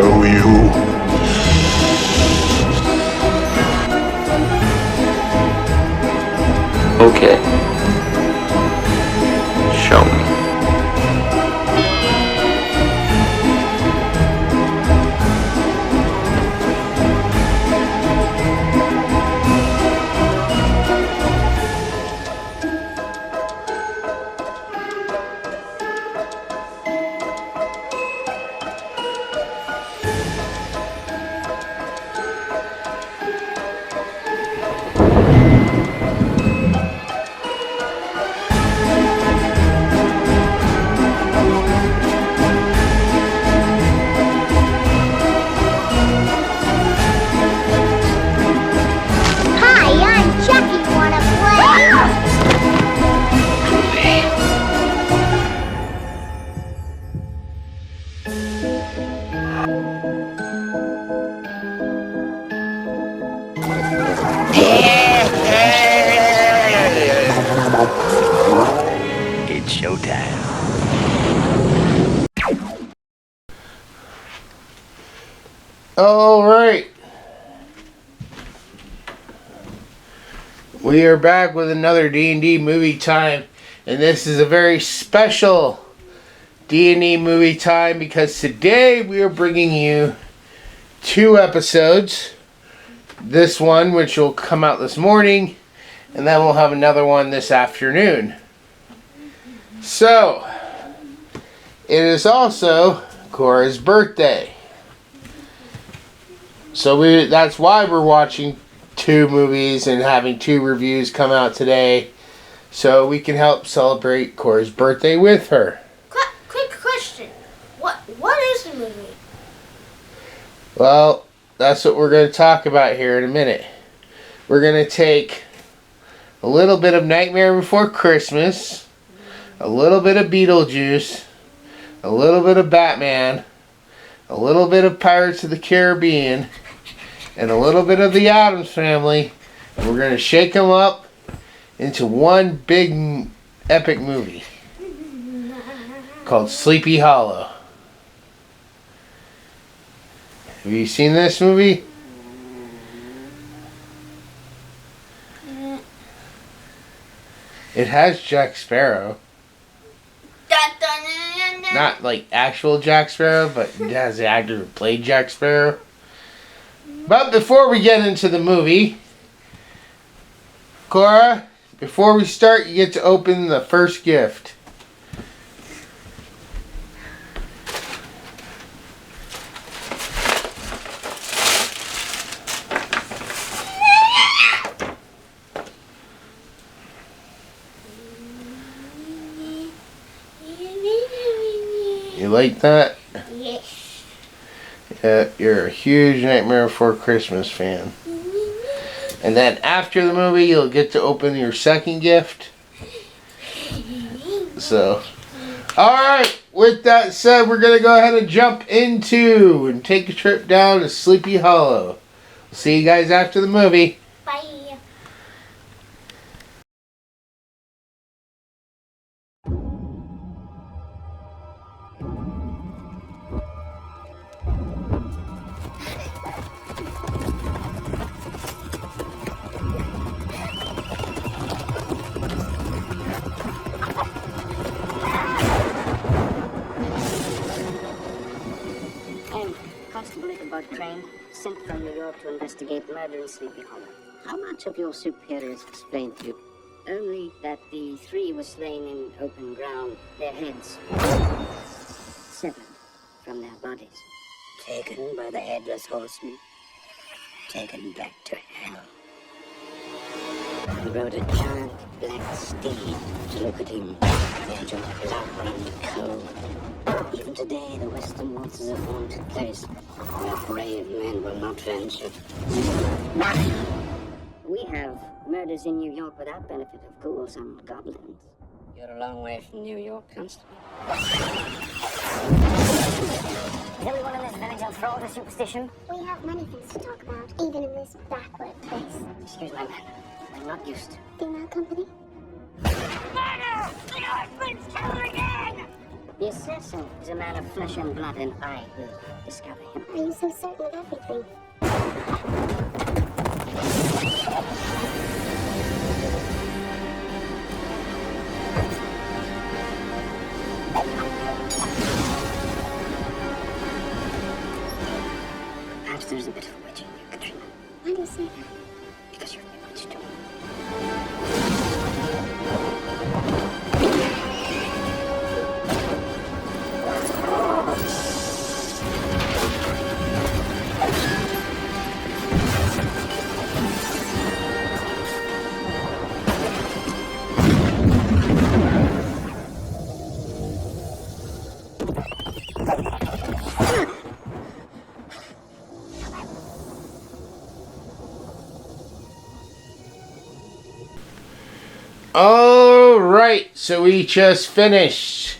show you. Okay. Show me. It's showtime. All right. We are back with another D&D movie time, and this is a very special D&D movie time because today we are bringing you 2 episodes. This one, which will come out this morning, and then we'll have another one this afternoon. So, it is also KORRA's birthday. So that's why we're watching 2 movies and having 2 reviews come out today, so we can help celebrate KORRA's birthday with her. Quick question. What is the movie? Well, that's what we're going to talk about here in a minute. We're going to take a little bit of Nightmare Before Christmas, a little bit of Beetlejuice, a little bit of Batman, a little bit of Pirates of the Caribbean, and a little bit of the Addams Family, and we're going to shake them up into one big epic movie called Sleepy Hollow. Have you seen this movie? It has Jack Sparrow. Not like actual Jack Sparrow, but it has the actor who played Jack Sparrow. But before we get into the movie, KORRA, before we start, you get to open the first gift. You like that? Yes. Yeah, you're a huge Nightmare Before Christmas fan. And then after the movie, you'll get to open your second gift. So, alright, with that said, we're going to go ahead and jump into and take a trip down to Sleepy Hollow. See you guys after the movie. Bye. Constable Ichabod Crane, sent from New York to investigate murder in Sleepy Hollow. How much have your superiors explained to you? Only that the 3 were slain in open ground, their heads severed from their bodies. Taken by the Headless Horseman, taken back to hell. He rode a giant black steed to look at him, the edge of blood and cold. Even today, the western woods is a haunted place where brave men will not venture. We have murders in New York without benefit of ghouls and goblins. You're a long way from New York, Constable. Is everyone in this village enthralled with superstition? We have many things to talk about, even in this backward place. Excuse my man. I'm not used to. Female company? Murder! The Northman's killed again! The assassin is a man of flesh and blood, and I will discover him. Are you so certain of everything? Perhaps there's a bit of a wedge in you, Katrina. Why do you say that? Because you've been much too. Alright, so we just finished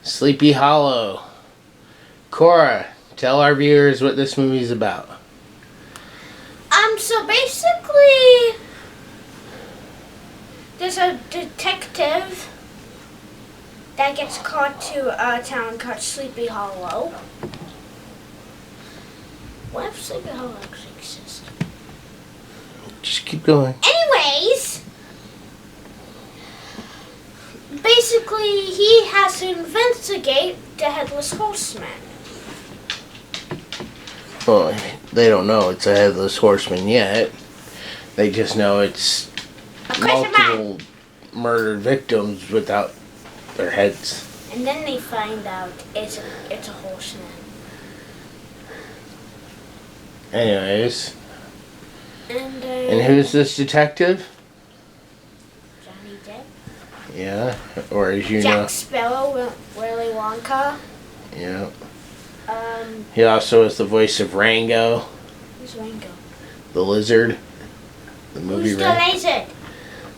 Sleepy Hollow. KORRA, tell our viewers what this movie's about. So basically, there's a detective that gets caught to a town called Sleepy Hollow. What if Sleepy Hollow actually exists? Just keep going. Anyways, basically, he has to investigate the Headless Horseman. Well, they don't know it's a Headless Horseman yet. They just know it's multiple murdered victims without their heads. And then they find out it's a horseman. Anyways. And who's this detective? Johnny Depp. Yeah, or as you Jack know. Sparrow, Willy Wonka. Yeah. He also is the voice of Rango. Who's Rango? The lizard. The movie Who's the lizard?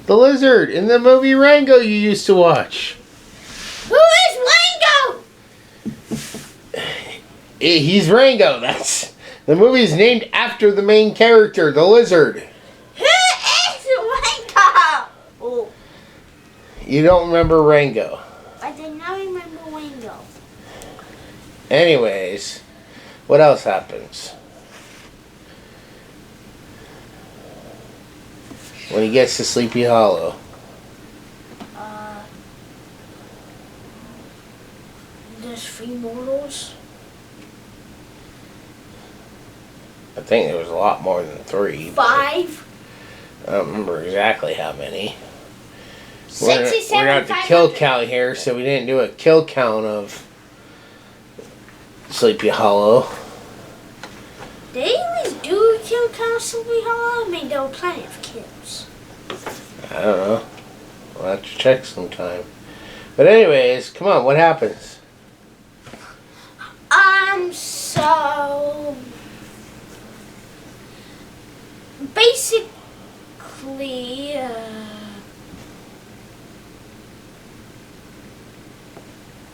The lizard in the movie Rango you used to watch. Who is Rango? He's Rango. That's the movie's named after the main character, the lizard. Who is Rango? Oh, You don't remember Rango. I did not remember Rango. Anyways, what else happens? When he gets to Sleepy Hollow. There's 3 mortals. I think there was a lot more than 3. 5. I don't remember exactly how many. 67. We're not the kill count here, so we didn't do a kill count of Sleepy Hollow. Did they always do a kill count of Sleepy Hollow? I mean, there were plenty of kills. I don't know. We'll have to check sometime. But anyways, come on, what happens? So basically,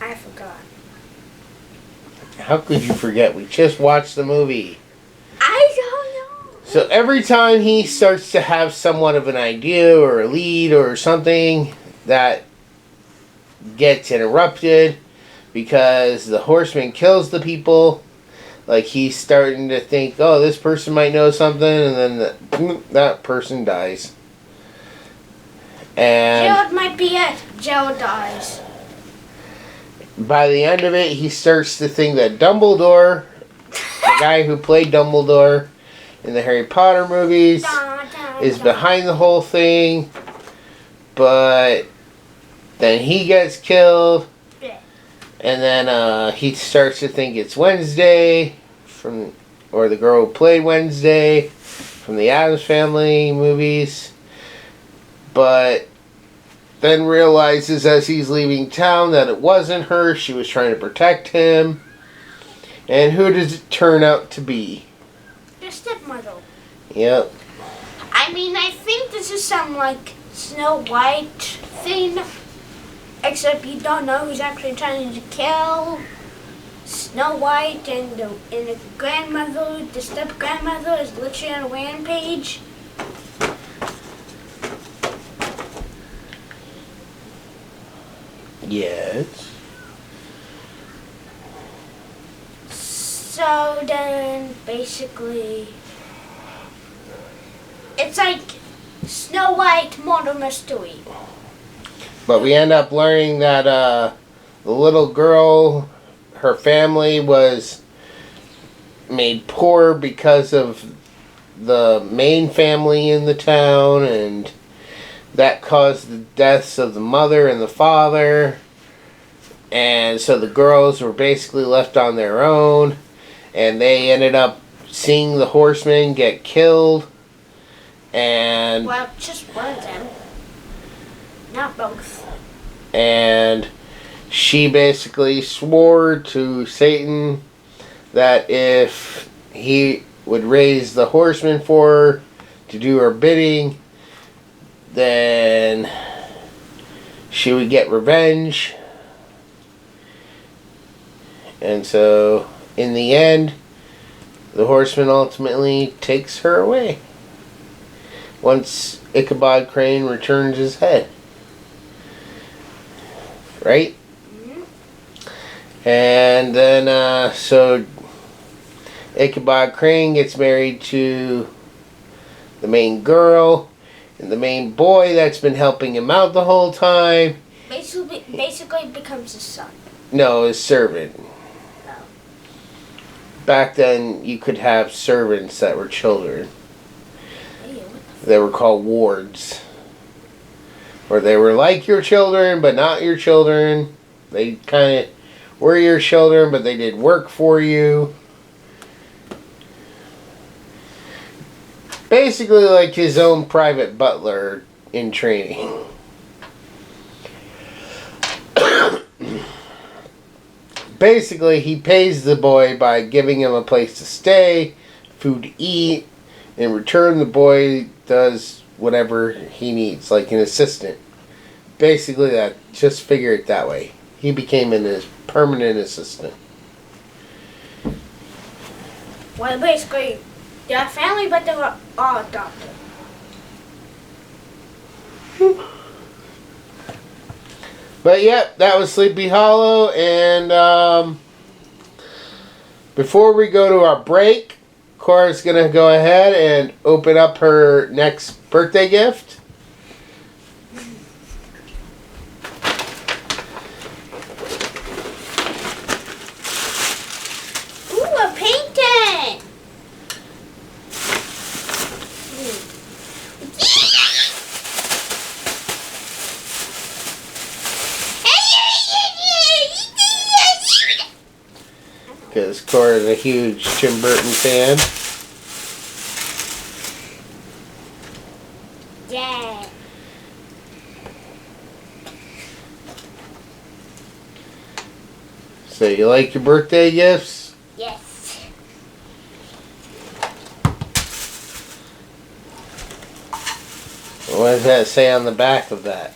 I forgot. How could you forget? We just watched the movie. I don't know. So every time he starts to have somewhat of an idea or a lead or something, that gets interrupted because the horseman kills the people. Like he's starting to think, oh, this person might know something, and then that person dies. And Gerald might be it. Gerald dies. by the end of it, he starts to think that Dumbledore, the guy who played Dumbledore in the Harry Potter movies, is behind the whole thing. But then he gets killed. And then he starts to think it's Wednesday, or the girl who played Wednesday from the Addams Family movies. But then realizes as he's leaving town that it wasn't her. She was trying to protect him. And who does it turn out to be? Your stepmother. Yep. I mean, I think this is some like Snow White thing. Except you don't know who's actually trying to kill Snow White, and the grandmother, the step-grandmother, is literally on a rampage. Yes. So then, basically, it's like Snow White murder mystery. But we end up learning that the little girl, her family was made poor because of the main family in the town, and that caused the deaths of the mother and the father. And so the girls were basically left on their own, and they ended up seeing the horsemen get killed. And well, just one of them, not both. And she basically swore to Satan that if he would raise the horsemen for her to do her bidding, then she would get revenge. And so, in the end, the horseman ultimately takes her away once Ichabod Crane returns his head. Right? Mm-hmm. And then, so Ichabod Crane gets married to the main girl, and the main boy that's been helping him out the whole time. Basically becomes his son. No, his servant. Oh. Back then, you could have servants that were children. Ew. They were called wards. Or they were like your children, but not your children. They kind of were your children, but they did work for you. Basically like his own private butler in training. Basically, he pays the boy by giving him a place to stay, food to eat. In return, the boy does whatever he needs, like an assistant. Basically, that, just figure it that way. He became his permanent assistant. Well, basically, they're a family, but they were all adopted. But yep, that was Sleepy Hollow. And before we go to our break, Korra's going to go ahead and open up her next birthday gift. Ooh, a painting! Because Korra's a huge Tim Burton fan. Yeah. So you like your birthday gifts? Yes. What does that say on the back of that?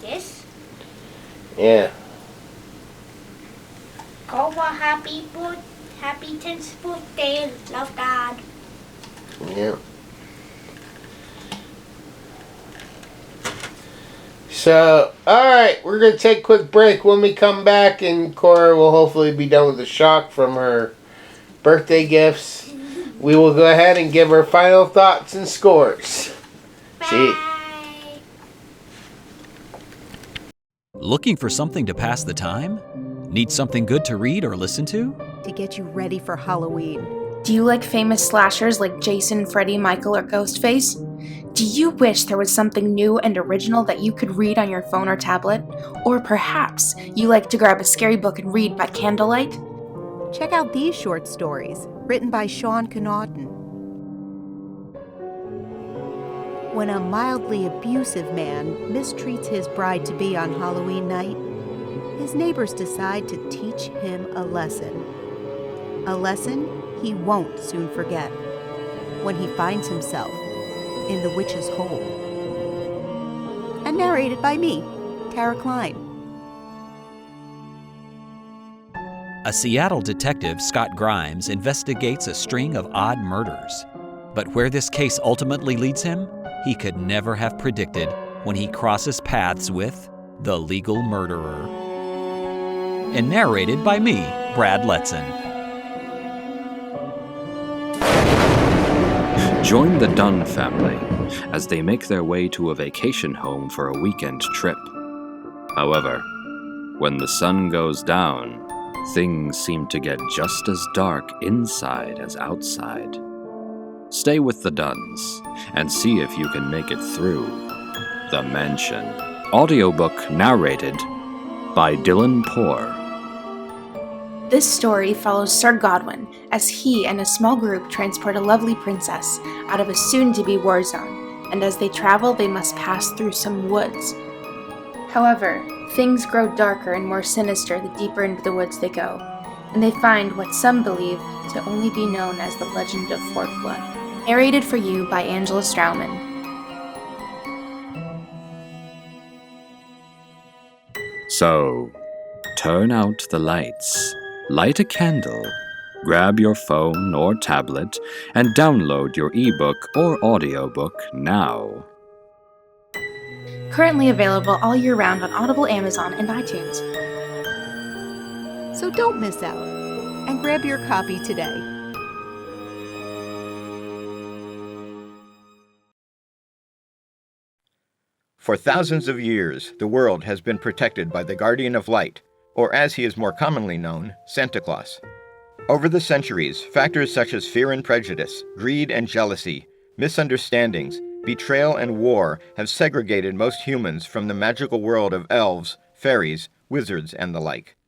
This? Yeah. KORRA, happy 10th birthday, love Dad. Yeah. So, alright, we're going to take a quick break. When we come back, and Korra will hopefully be done with the shock from her birthday gifts, we will go ahead and give our final thoughts and scores. Bye. See. Looking for something to pass the time? Need something good to read or listen to? To get you ready for Halloween. Do you like famous slashers like Jason, Freddy, Michael, or Ghostface? Do you wish there was something new and original that you could read on your phone or tablet? Or perhaps you like to grab a scary book and read by candlelight? Check out these short stories, written by Sean Connaughton. When a mildly abusive man mistreats his bride-to-be on Halloween night, his neighbors decide to teach him a lesson. A lesson he won't soon forget when he finds himself in the witch's hole. And narrated by me, Tara Klein. A Seattle detective, Scott Grimes, investigates a string of odd murders. But where this case ultimately leads him, he could never have predicted when he crosses paths with the legal murderer. And narrated by me, Brad Letson. Join the Dunn family as they make their way to a vacation home for a weekend trip. However, when the sun goes down, things seem to get just as dark inside as outside. Stay with the Dunns and see if you can make it through The Mansion. Audiobook narrated by Dylan Poor. This story follows Sir Godwin as he and a small group transport a lovely princess out of a soon-to-be war zone, and as they travel, they must pass through some woods. However, things grow darker and more sinister the deeper into the woods they go, and they find what some believe to only be known as the Legend of Fort Blood. Narrated for you by Angela Strauman. So, turn out the lights, light a candle, grab your phone or tablet, and download your ebook or audiobook now. Currently available all year round on Audible, Amazon, and iTunes. So don't miss out and grab your copy today. For thousands of years, the world has been protected by the Guardian of Light, or as he is more commonly known, Santa Claus. Over the centuries, factors such as fear and prejudice, greed and jealousy, misunderstandings, betrayal and war have segregated most humans from the magical world of elves, fairies, wizards, and the like.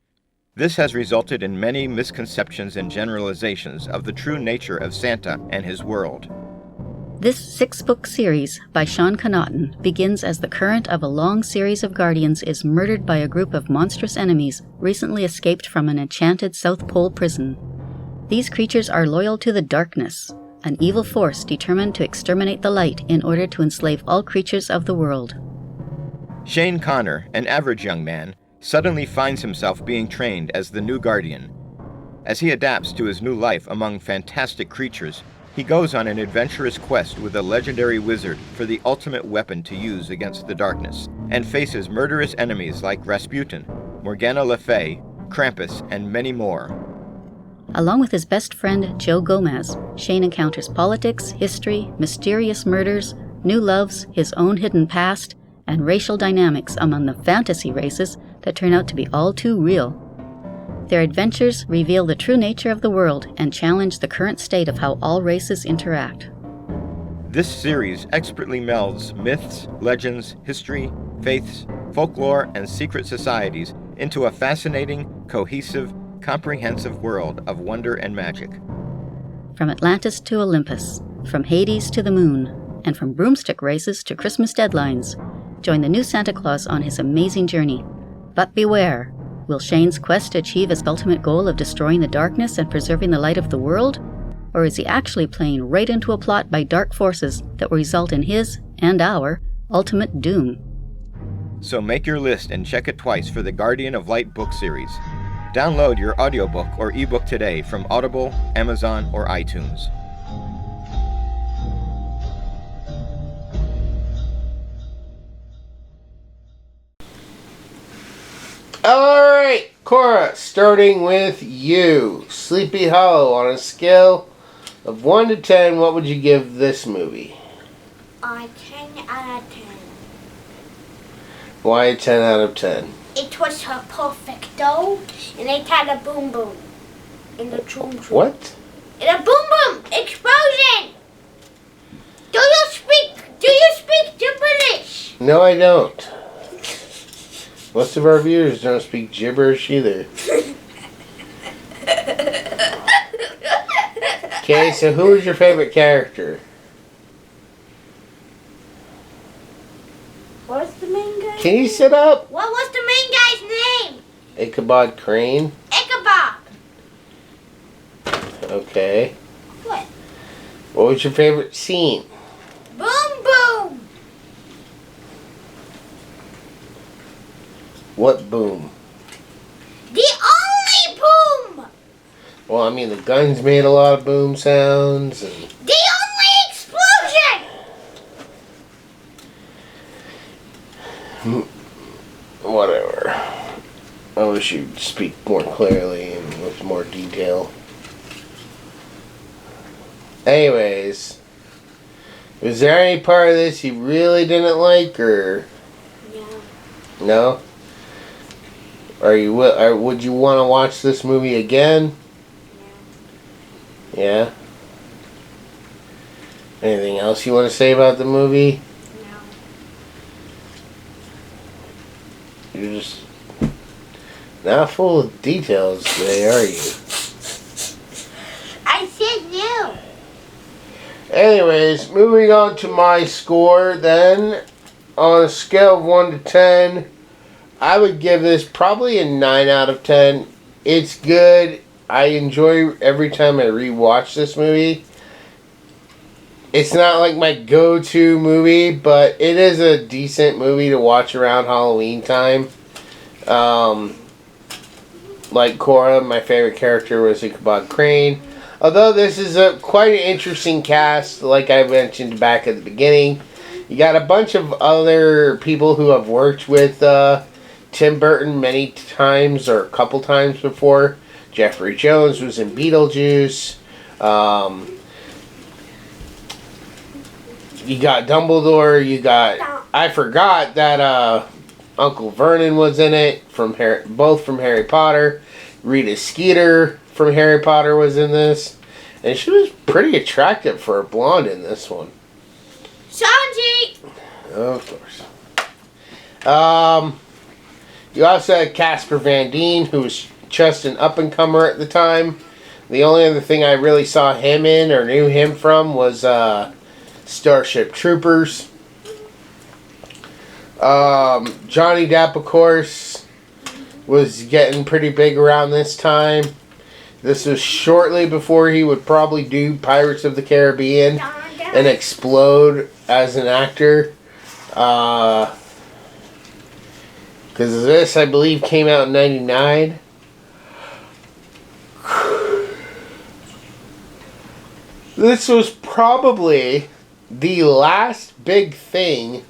This has resulted in many misconceptions and generalizations of the true nature of Santa and his world. This 6-book series by Sean Connaughton begins as the current of a long series of guardians is murdered by a group of monstrous enemies recently escaped from an enchanted South Pole prison. These creatures are loyal to the darkness, an evil force determined to exterminate the light in order to enslave all creatures of the world. Shane Connor, an average young man, suddenly finds himself being trained as the new guardian. As he adapts to his new life among fantastic creatures, he goes on an adventurous quest with a legendary wizard for the ultimate weapon to use against the darkness, and faces murderous enemies like Rasputin, Morgana Le Fay, Krampus, and many more. Along with his best friend Joe Gomez, Shane encounters politics, history, mysterious murders, new loves, his own hidden past, and racial dynamics among the fantasy races that turn out to be all too real. Their adventures reveal the true nature of the world and challenge the current state of how all races interact. This series expertly melds myths, legends, history, faiths, folklore, and secret societies into a fascinating, cohesive, comprehensive world of wonder and magic. From Atlantis to Olympus, from Hades to the moon, and from broomstick races to Christmas deadlines, join the new Santa Claus on his amazing journey. But beware! Will Shane's quest achieve his ultimate goal of destroying the darkness and preserving the light of the world? Or is he actually playing right into a plot by dark forces that will result in his, and our, ultimate doom? So make your list and check it twice for the Guardian of Light book series. Download your audiobook or ebook today from Audible, Amazon, or iTunes. Alright, KORRA, starting with you. Sleepy Hollow, on a scale of 1 to 10, what would you give this movie? 10 out of 10. Why a 10 out of 10? It was a perfect dough, and it had a boom boom in the troom troom. What? And a boom boom explosion. Do you speak gibberish? No, I don't. Most of our viewers don't speak gibberish either. Okay, so who is your favorite character? What was the main guy? Can you sit up? What was the main guy's name? Ichabod Crane. Ichabod. Okay. What? What was your favorite scene? Boom boom. What boom? The only boom. Well, I mean, the guns made a lot of boom sounds. And The only explosion. whatever. I wish you'd speak more clearly and with more detail. Anyways, Was there any part of this you really didn't like, or no? Would you want to watch this movie again? Yeah. Anything else you want to say about the movie? No. You're just not full of details today, are you? I said no. Anyways, moving on to my score then. On a scale of 1 to 10, I would give this probably a 9 out of 10. It's good. I enjoy every time I rewatch this movie. It's not like my go-to movie, but it is a decent movie to watch around Halloween time. Like KORRA, my favorite character was Ichabod Crane. Although this is quite an interesting cast, like I mentioned back at the beginning. You got a bunch of other people who have worked with Tim Burton many times or a couple times before. Jeffrey Jones was in Beetlejuice. You got Dumbledore. You got... I forgot that Uncle Vernon was in it, both from Harry Potter. Rita Skeeter from Harry Potter was in this. And she was pretty attractive for a blonde in this one. Sanji! Of course. You also had Casper Van Dien, who was just an up-and-comer at the time. The only other thing I really saw him in or knew him from was Starship Troopers. Johnny Depp, of course, was getting pretty big around this time. This was shortly before he would probably do Pirates of the Caribbean and explode as an actor. Because this, I believe, came out in 99. This was probably the last big thing,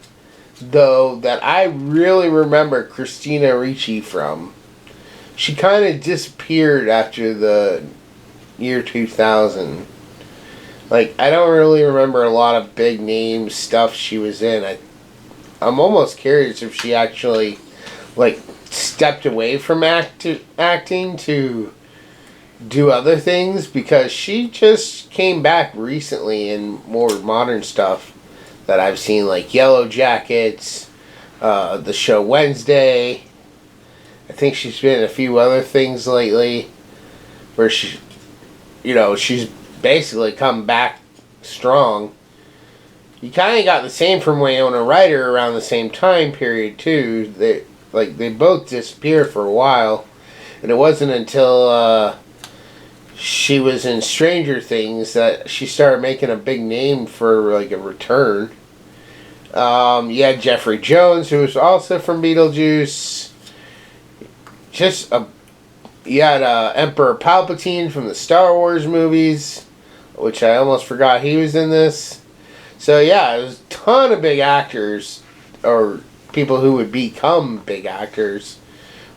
though, that I really remember Christina Ricci from. She kind of disappeared after the year 2000. Like, I don't really remember a lot of big name stuff she was in. I'm almost curious if she actually, like, stepped away from acting to do other things, because she just came back recently in more modern stuff that I've seen, like Yellow Jackets, the show Wednesday. I think she's been in a few other things lately where she's basically come back strong. You kind of got the same from Winona Ryder around the same time period too. They both disappeared for a while, and it wasn't until she was in Stranger Things that she started making a big name for like a return. You had Jeffrey Jones, who was also from Beetlejuice. You had Emperor Palpatine from the Star Wars movies, which I almost forgot he was in this. So yeah, there's a ton of big actors, or people who would become big actors,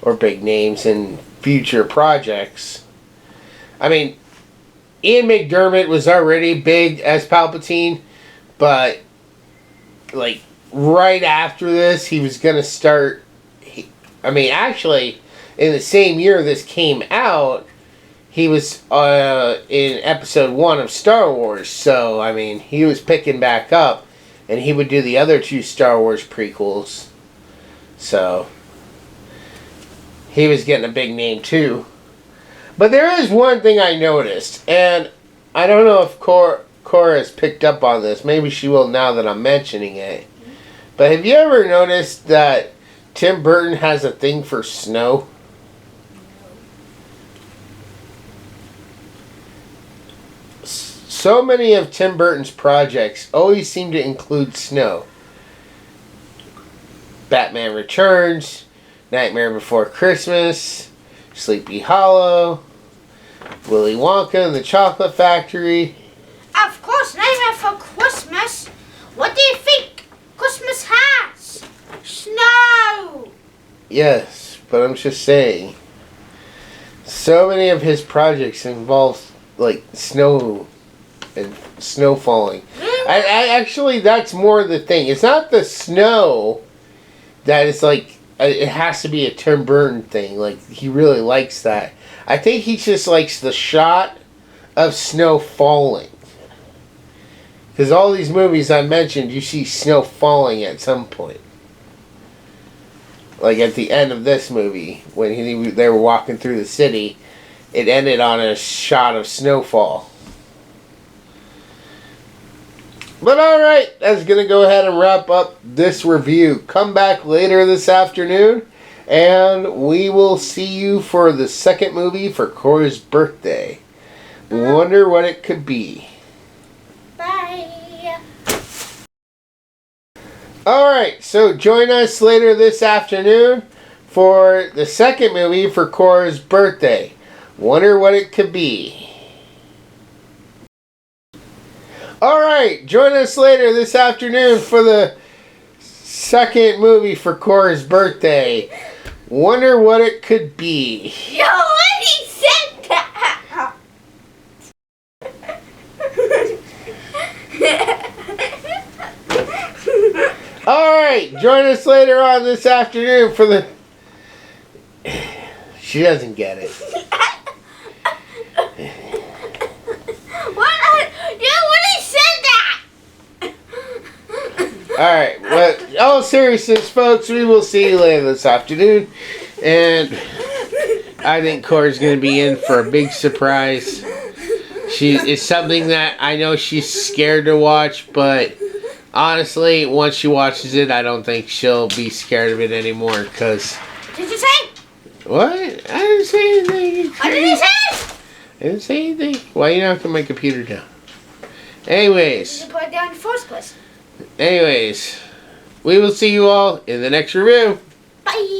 or big names in future projects. I mean, Ian McDiarmid was already big as Palpatine, but like right after this, he was gonna start. Actually, in the same year this came out, he was in episode 1 of Star Wars. So I mean, he was picking back up, and he would do the other 2 Star Wars prequels. So he was getting a big name too. But there is one thing I noticed, and I don't know if KORRA has picked up on this. Maybe she will now that I'm mentioning it. But have you ever noticed that Tim Burton has a thing for snow? So many of Tim Burton's projects always seem to include snow. Batman Returns, Nightmare Before Christmas, Sleepy Hollow, Willy Wonka and the Chocolate Factory. Of course, Nightmare for Christmas. What do you think Christmas has? Snow! Yes, but I'm just saying. So many of his projects involve, like, snow and snow falling. I actually, that's more the thing. It's not the snow that is like, it has to be a Tim Burton thing. Like, he really likes that. I think he just likes the shot of snow falling. Because all these movies I mentioned, you see snow falling at some point. Like at the end of this movie, when they were walking through the city, it ended on a shot of snowfall. But alright, that's going to go ahead and wrap up this review. Come back later this afternoon, and we will see you for the second movie for KORRA's birthday. Wonder what it could be. Bye. Alright, so join us later this afternoon for the second movie for KORRA's birthday. Wonder what it could be. Alright, join us later this afternoon for the second movie for KORRA's birthday. Wonder what it could be. You already said that! Alright, join us later on this afternoon for the... She doesn't get it. You already said that! Alright, well, all seriousness, folks, we will see you later this afternoon. And I think KORRA's going to be in for a big surprise. It's something that I know she's scared to watch, but honestly, once she watches it, I don't think she'll be scared of it anymore, because... Did you say? What? I didn't say anything. What did you say? I didn't say anything. Why you knocking my computer down? Anyways. You put it down in the first place. Anyways. We will see you all in the next review. Bye.